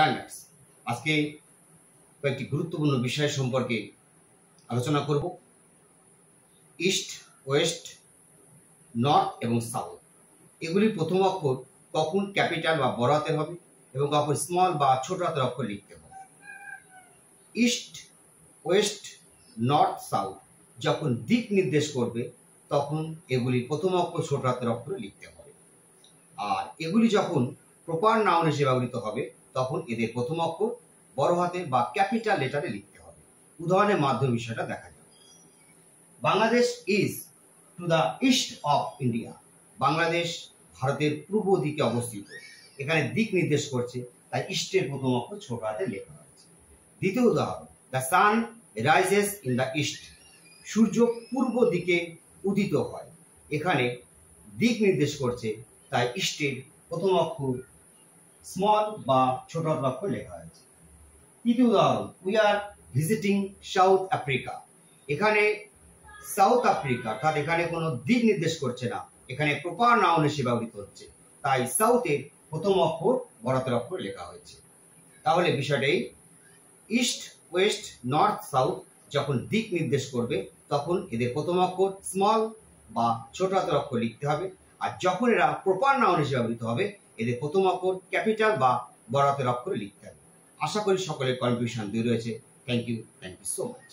Learners, আজকে কয়েকটি গুরুত্বপূর্ণ বিষয় সম্পর্কে আলোচনা করব। ইস্ট, ওয়েস্ট, নর্থ এবং সাউথ, এগুলির প্রথম অক্ষর কখন ক্যাপিটাল বা বড় হাতের হবে এবং কখন স্মল বা ছোট হাতের অক্ষর লিখতে হবে। ইস্ট, ওয়েস্ট, নর্থ, সাউথ যখন দিক নির্দেশ করবে তখন এগুলির প্রথম অক্ষর ছোট হাতের অক্ষরে লিখতে হবে। আর এগুলি যখন প্রপার নাউন হিসেবে ব্যবহৃত হবে তখন এদের প্রথম অক্ষর বড় হাতে বা ক্যাপিটাল লেটারে লিখতে হবে। উদাহরণের মাধ্যমে বিষয়টা দেখা যাবে। Bangladesh is to the east of India. Bangladesh ভারতের পূর্ব দিকে অবস্থিত। এখানে দিক নির্দেশ করছে, তাই ইস্টের প্রথম অক্ষর ছোট হাতে লেখা হয়েছে। দ্বিতীয় উদাহরণ, the sun rises in the east. সূর্য পূর্ব দিকে উদিত হয়। এখানে দিক নির্দেশ করছে, তাই ইস্টের প্রথম অক্ষর স্মল বা ছোট হাতের অক্ষর লেখা হয়েছে। তৃতীয় উদাহরণ, we are visiting south Africa. এখানে সাউথ আফ্রিকা, অর্থাৎ এখানে কোনো দিক নির্দেশ করছে না, এখানে প্রপার নাউন হিসেবে ব্যবহৃত হচ্ছে, তাই সাউথের প্রথম অক্ষর বড় হাতের অক্ষর লেখা হয়েছে। তাহলে বিষয়টাই, ইস্ট, ওয়েস্ট, নর্থ, সাউথ যখন দিক নির্দেশ করবে তখন এদের প্রথম অক্ষর স্মল বা ছোট হাতের অক্ষর লিখতে হবে, আর যখন এরা প্রপার নাউন হিসেবে ব্যবহৃত হবে এদের প্রথম অক্ষর ক্যাপিটাল বা বড় হাতের অক্ষরে লিখতে হবে। আশা করি সকলের কনফিউশন দূর হয়েছে। Thank you so much.